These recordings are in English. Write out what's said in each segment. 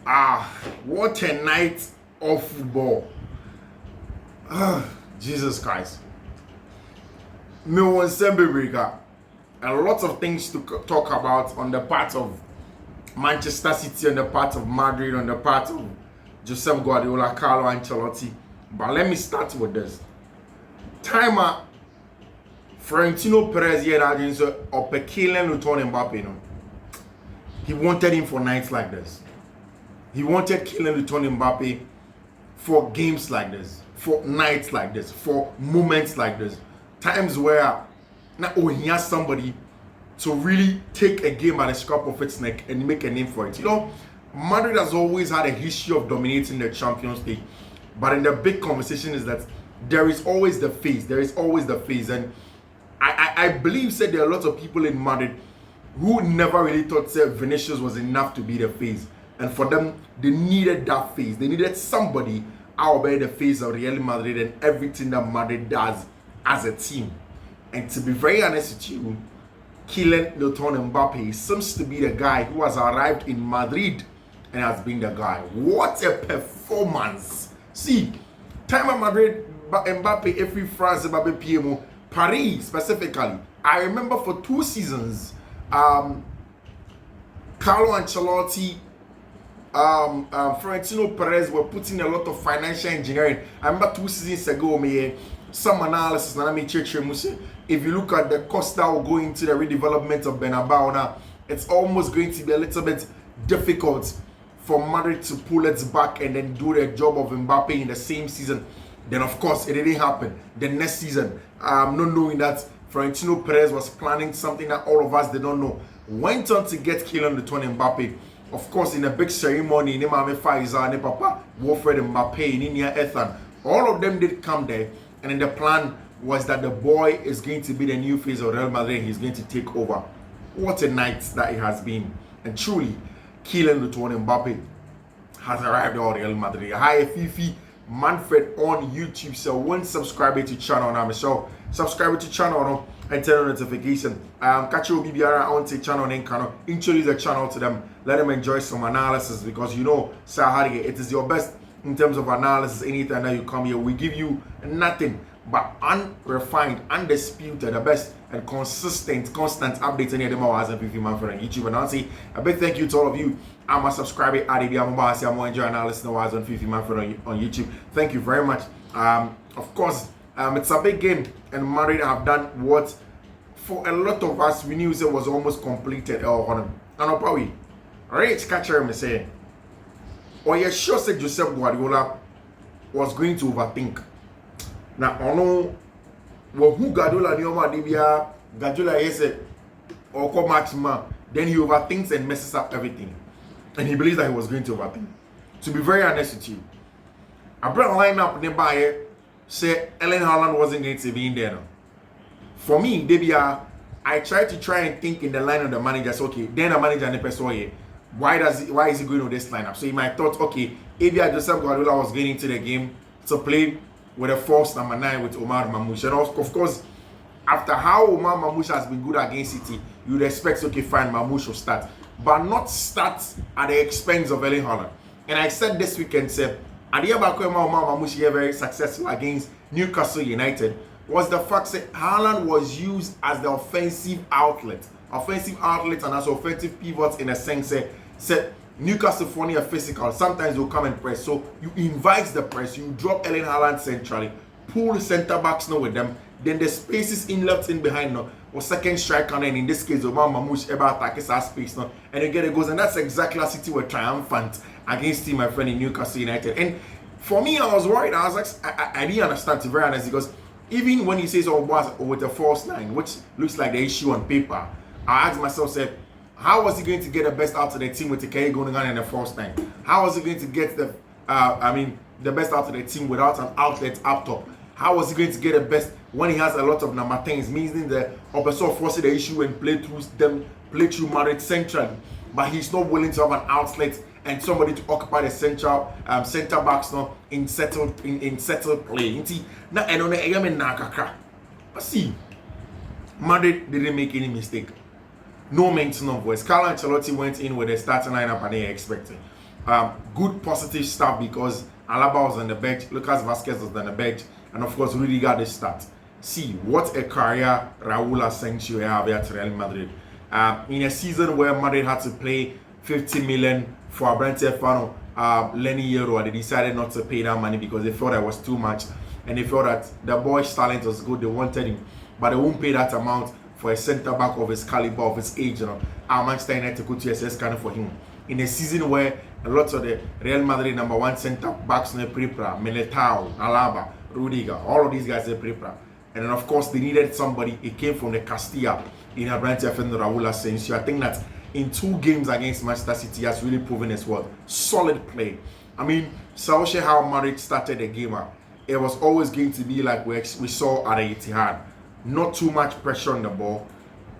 What a night of football. Jesus Christ. Me won Breaker. A lot of things to talk about on the part of Manchester City, on the part of Madrid, on the part of Josep Guardiola, Carlo Ancelotti. But let me start with this. Timer Florentino Perez here against Kylian Mbappe. He wanted him for nights like this. He wanted Kylian Mbappe for games like this, for nights like this, for moments like this. Times where now he has somebody to really take a game at the scruff of its neck and make a name for it. Madrid has always had a history of dominating the Champions League. But in the big conversation is that there is always the phase. There is always the phase. And I believe there are a lot of people in Madrid who never really thought Vinicius was enough to be the phase. And for them, they needed that phase. They needed somebody out by the phase of Real Madrid and everything that Madrid does as a team. And to be very honest with you, Kylian Mbappe seems to be the guy who has arrived in Madrid and has been the guy. What a performance! See, time at Madrid, Mbappe, every France, Mbappe, PMO, Paris specifically. I remember for 2 seasons, Carlo Ancelotti, Florentino Perez were putting a lot of financial engineering. I remember 2 seasons ago, some analysis, if you look at the cost that will go into the redevelopment of Bernabeu now, it's almost going to be a little bit difficult for Madrid to pull its back and then do the job of Mbappe in the same season. Then of course it didn't happen. The next season, not knowing that Florentino Perez was planning something that all of us did not know, went on to get Kylian Mbappe. Of course, in a big ceremony, Mame Faiza, Ne Papa, Wilfred Mbappe, Ninia Ethan, all of them did come there, and then the plan was that the boy is going to be the new face of Real Madrid. He's going to take over. What a night that it has been, and truly, Kylian Mbappe has arrived at Real Madrid. Hi, Fiifi-Manfred on YouTube. So, when subscribe to channel now, so subscribe to channel and turn on notification. Catch you BBR on the channel and introduce the channel to them. Let them enjoy some analysis because Sahari, it is your best in terms of analysis. Anytime that you come here, we give you nothing but unrefined, undisputed, the best and constant updates. Any of them are as Fiifi-Manfred on YouTube. And I'll say a big thank you to all of you. I'm a subscriber. I'm more enjoy analysis now as on Fiifi-Manfred on YouTube. Thank you very much. Of course, it's a big game, and Madrid have done what for a lot of us we knew it was almost completed. And probably Rich catcher me say, or you sure said Josep Guardiola was going to overthink. Now, I know who Guardiola Guardiola is or come maximum, then he overthinks and messes up everything. And he believes that he was going to overthink. To be very honest with you, I brought a lineup nearby, say Erling Haaland wasn't going to be in there. For me, I tried to think in the line of the managers. Okay, then the manager and the person, why is he going on this lineup? So he might thought, okay, if Josep Guardiola was getting into the game to play with a false number 9 with Omar Mamouche. And of course, after how Omar Mamouche has been good against City, you'd expect, okay, fine, Mamouche will start. But not start at the expense of Erling Haaland. And I said this weekend, Omar Mamouche very successful against Newcastle United was the fact that Haaland was used as the offensive outlet and as offensive pivot in a sense. Said Newcastle for near physical. Sometimes they'll come and press. So you invite the press, you drop Erling Haaland centrally, pull the centre backs now with them. Then the spaces in left in behind now, or second striker, and in this case, Omar Mamouche ever attack his space now, and you get it goes, and that's exactly a City were triumphant against him, my friend, in Newcastle United. And for me, I was worried. I was like, I didn't understand, to be very honest, because even when he says with a false 9, which looks like the issue on paper, I asked myself, how was he going to get the best out of the team with the K going on in a false 9? How was he going to get the best out of the team without an outlet up top? How was he going to get the best when he has a lot of number 10s, meaning the opposite forcing the issue and play through Madrid centrally, but he's not willing to have an outlet and somebody to occupy the central center backs now in settled play. Now I don't know. But see, Madrid didn't make any mistake. No maintenance of voice. Carlo Ancelotti went in with a starting lineup and they expected. good positive stuff because Alaba was on the bench, Lucas Vasquez was on the bench, and of course Rudy got the start. See what a career Raul Asensio have at Real Madrid. In a season where Madrid had to pay 50 million for Abrante Fano, Lenny Euro, they decided not to pay that money because they thought that was too much, and they felt that the boy's talent was good, they wanted him, but they won't pay that amount for a centre back of his caliber, of his age. Manchester United could SS kind of for him. In a season where a lot of the Real Madrid number one centre backs in Prepra, Militao, Alaba, Rudiger, all of these guys are Prepra. And then of course they needed somebody. It came from the Castilla in Abrante and Raul Asensio. I think that in 2 games against Manchester City has really proven his worth. Solid play. I mean, so how Madrid started the game, it was always going to be like we saw at the Etihad. Not too much pressure on the ball.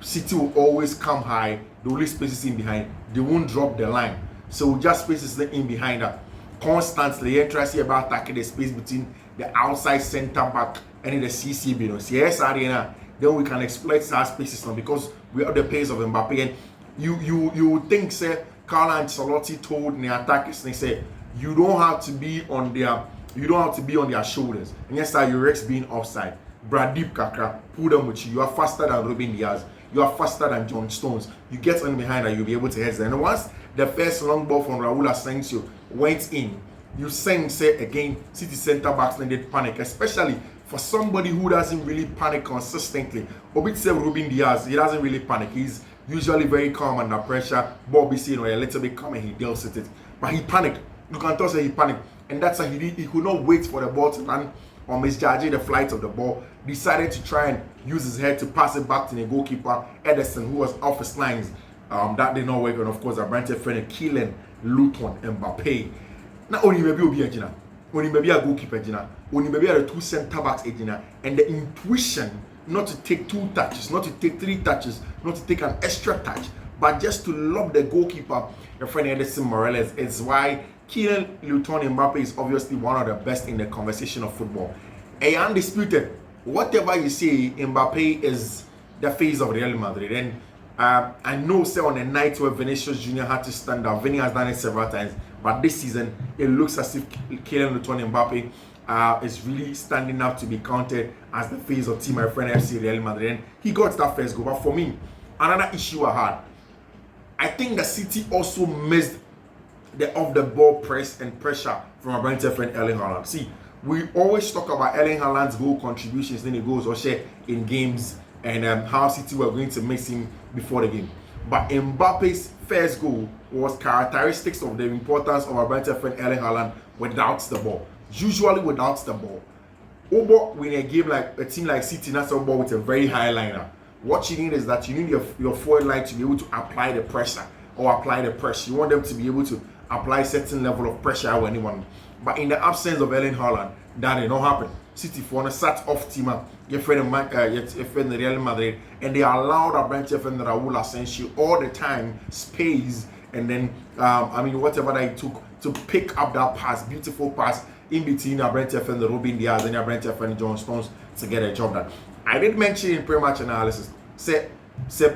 City will always come high. The only spaces in behind. They won't drop the line. So just spaces in behind her. Constantly, you try to see about attacking the space between the outside centre back and the CCB. CS arena. Then we can exploit our spaces now because we are the pace of Mbappe. And you would think, say, Carlo Ancelotti told the attackers, they say, you don't have to be on their shoulders. And yes, sir, your ex being offside. Bradip Kakra, pull them with you. You are faster than Ruben Diaz. You are faster than John Stones. You get on behind and you'll be able to head there. And once the first long ball from Raul Asensio went in, you say again, City centre backs needed panic, especially for somebody who doesn't really panic consistently. Obit said Ruben Diaz, he doesn't really panic. He's usually very calm under pressure. Bobby said, a little bit calm and he deals with it. But he panicked. You can tell that he panicked. And that's how he did. He could not wait for the ball to land or misjudging the flight of the ball. Decided to try and use his head to pass it back to the goalkeeper, Ederson, who was off his lines. That did not work. And of course, Abrante friend Kylian Luton Mbappe. Not only maybe Obi Ejina, only maybe a goalkeeper Ejina, only maybe the 2 centre backs Ejina, and the intuition not to take 2 touches, not to take 3 touches, not to take an extra touch, but just to lob the goalkeeper, your friend Edison Morales, is why Kylian Luton Mbappe is obviously one of the best in the conversation of football. And undisputed, whatever you say, Mbappe is the face of Real Madrid. And I know, say, on a night where Vinicius Jr. had to stand out, Vinny has done it several times, but this season, it looks as if Kylian Luton Mbappe is really standing up to be counted as the face of Team My Friend FC Real Madrid. And he got that first goal. But for me, another issue I had, I think the City also missed the off-the-ball press and pressure from our brand friend Erling Haaland. See, we always talk about Erling Haaland's goal contributions, then he goes or share in games, and how City were going to miss him before the game. But Mbappe's first goal was characteristics of the importance of our brand friend Erling Haaland without the ball. Usually without the ball. Obo, when a game like a team like City, that's a ball with a very high liner. What you need is that you need your forward line to be able to apply the pressure or apply the pressure. You want them to be able to apply certain level of pressure on anyone. But in the absence of Erling Haaland, that did not happen. City for a sat off team, your friend Real Madrid, and they allowed Abrante and Raul Asensio all the time space, and then whatever they took to pick up that pass, beautiful pass in between Abrante and Ruben Diaz and Abrante and John Stones to get a job done. I did mention in pre-match analysis, say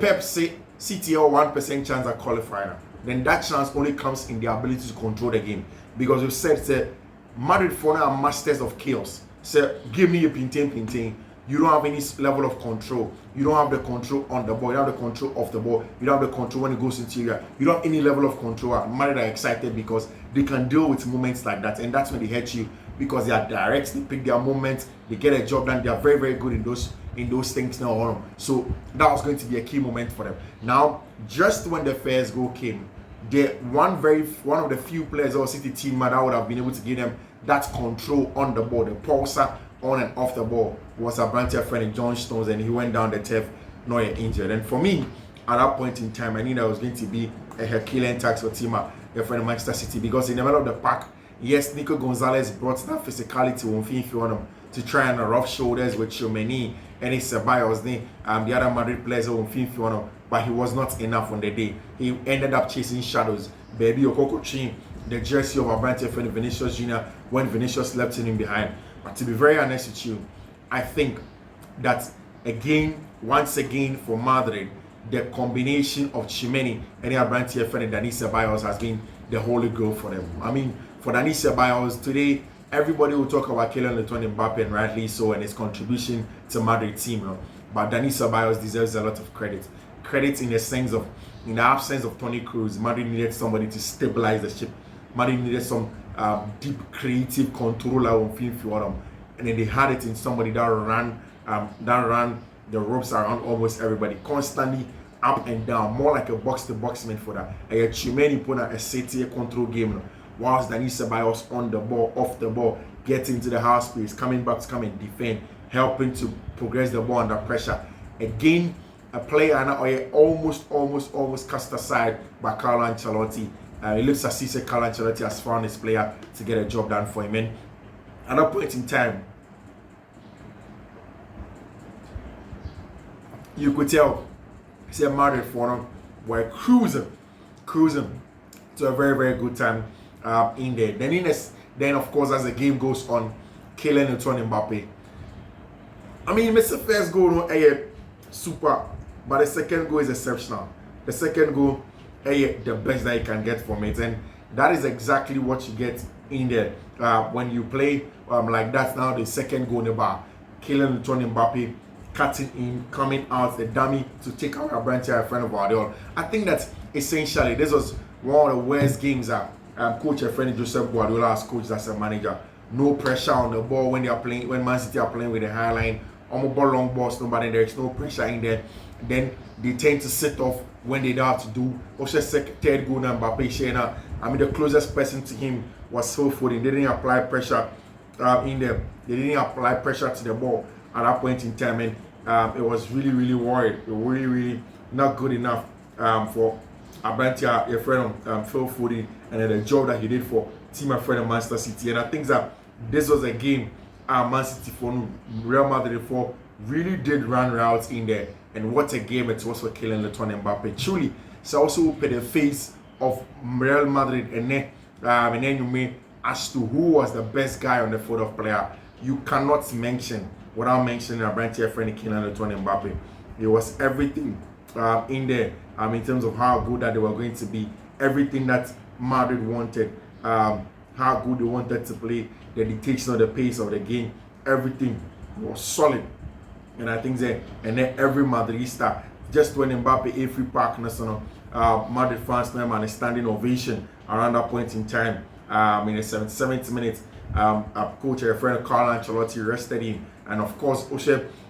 Pep say City or 1% chance of qualifying. Then that chance only comes in the ability to control the game. Because we've said, say, Madrid for now are masters of chaos. Say, give me a pintain. You don't have any level of control. You don't have the control on the ball. You don't have the control off the ball. You don't have the control when it goes into area. You don't have any level of control. Madrid are excited because they can deal with moments like that. And that's when they hurt you because they are direct. They pick their moments. They get a job done. They are very, very good in those things now. So that was going to be a key moment for them. Now, just when the first goal came, one of the few players of City team that would have been able to give them that control on the ball, the pulsar on and off the ball, was a branch friend John Stones, and he went down the turf, not injured. And for me, at that point in time, I knew that was going to be a Herculean task for team your friend Manchester City, because in the middle of the pack, yes, Nico Gonzalez brought that physicality on Fiifi-Manfred to try and rough shoulders with Tchouameni and his Ceballos, the other Madrid players on Fiifi-Manfred, but he was not enough on the day. He ended up chasing shadows. Baby Okoko Chin, the jersey of Abrante friend Vinicius Jr. when Vinicius left him behind. But to be very honest with you, I think that once again for Madrid, the combination of Tchouameni and Abrante friend and Dani Ceballos has been the holy grail for them. I mean, for Anysis.All today, everybody will talk about Kylian Mbappe, and rightly so, and his contribution to Madrid team. But Anysis.All deserves a lot of credit. Credit in the absence of Toni Kroos, Madrid needed somebody to stabilize the ship. Madrid needed some deep creative controller on field, and then they had it in somebody that ran the ropes around almost everybody, constantly up and down, more like a box-to-box midfielder. A Chimeni put a city control game. Whilst Anysis.All on the ball, off the ball, getting to the half space, coming back to come and defend, helping to progress the ball under pressure. Again, a player almost cast aside by Carlo Ancelotti. It looks as if Carlo Ancelotti has found his player to get a job done for him. And at that point in time, you could tell, say Madrid for them were cruising to a very, very good time in there. Then of course, as the game goes on, Kylian Mbappe. I mean, Mr. First goal, super, but the second goal is exceptional. The second goal, the best that you can get from it, and that is exactly what you get in there when you play like that. Now the second goal in the bar, Kylian Mbappe cutting in, coming out the dummy to take out a branch a friend of Guardiola. I think that essentially this was one of the worst games that coach a friend Joseph Guardiola has coached as a manager. No pressure on the ball when they are playing, when Man City are playing with the high line. On ball, long balls, nobody, there is no pressure in there. Then they tend to sit off when they don't have to do. Also, third goal now, Mbappe. I mean, the closest person to him was Fiifi-Manfred. They didn't apply pressure in there. They didn't apply pressure to the ball at that point in time, and it was really worried. It was really not good enough for Abantia, your friend Fiifi-Manfred, and the job that he did for team my friend of Manchester City. And I think that this was a game Man City for Real Madrid for really did run routes in there, and what a game it was for Kylian Mbappe. Truly, so also put the face of Real Madrid, and then you may as to who was the best guy on the field of player. You cannot mention without mentioning a brand new friend Kylian Mbappe. It was everything in there in terms of how good that they were going to be, everything that Madrid wanted, how good they wanted to play, the dictation of the pace of the game, everything was solid. And I think that, and then every Madridista, just when Mbappe a free park, Madrid fans now and a standing ovation around that point in time. In the 70th minute, coach a friend Carlo Ancelotti rested him, and of course,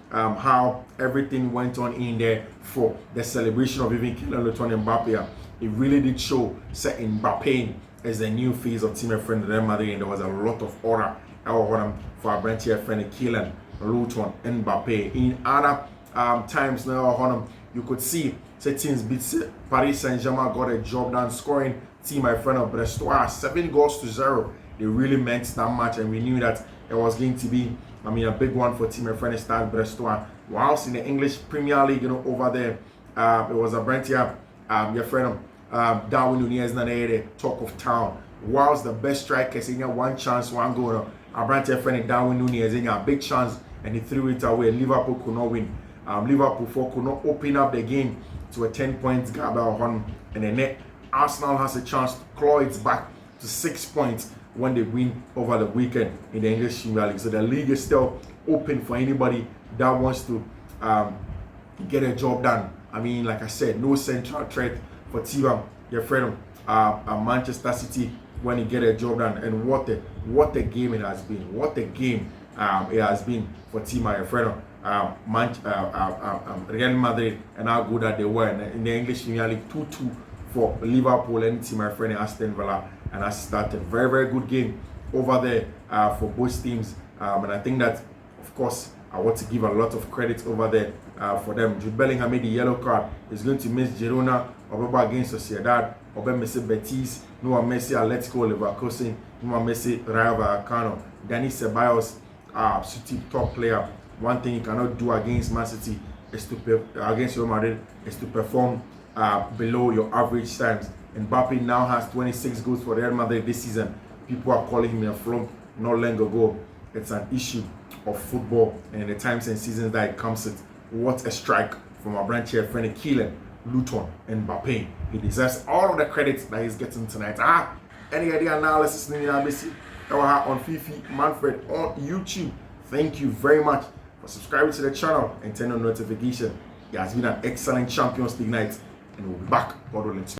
how everything went on in there for the celebration of even Kylian Mbappe. It really did show that Mbappe is the new face of team friend Real Madrid, and there was a lot of order for our brand here friend Kylian Mbappe. In other times now, you could see teams beat Paris Saint-Germain, got a job done, scoring team my friend of Brestois 7-0. They really meant that much, and we knew that it was going to be a big one for team my friend Stade Brestois. Whilst in the English Premier League, over there, it was a brand here, your friend Darwin Nunez the talk of town. Whilst the best strikers in one chance, one goal, a brand here friend Darwin Nunez in a big chance, and he threw it away. Liverpool could not win. Liverpool could not open up the game to a 10 points gap on, and then Arsenal has a chance to claw it back to 6 points when they win over the weekend in the English Premier League. So the league is still open for anybody that wants to get a job done. I mean, like I said, no central threat for Tiva, your friend Manchester City, when you get a job done. And what a game it has been. What a game it has been for Tima, your friend Real Madrid, and how good that they were in the English Premier League. 2-2 for Liverpool and team my friend Aston Villa, and I started very good game over there for both teams, and I think that of course I want to give a lot of credit over there for them. Jude Bellingham made the yellow card. He's going to miss Girona, Obeba against Sociedad, Obeba Messi Betis, Noah Messi Atletico Leverkusen, Noah Messi Rayo Vallecano. Anysis.All, City top player. One thing you cannot do against Man City is against Real Madrid is to perform below your average times. Mbappe now has 26 goals for Real Madrid this season. People are calling him a flop not long ago. It's an issue of football and the times and seasons that it comes with. What a strike from our branch here friend Kylian Luton Mbappe. He deserves all of the credit that he's getting tonight. Any idea analysis on Fiifi-Manfred on YouTube. Thank you very much for subscribing to the channel and turn on notification. It has been an excellent Champions League night, and we'll be back. God willing.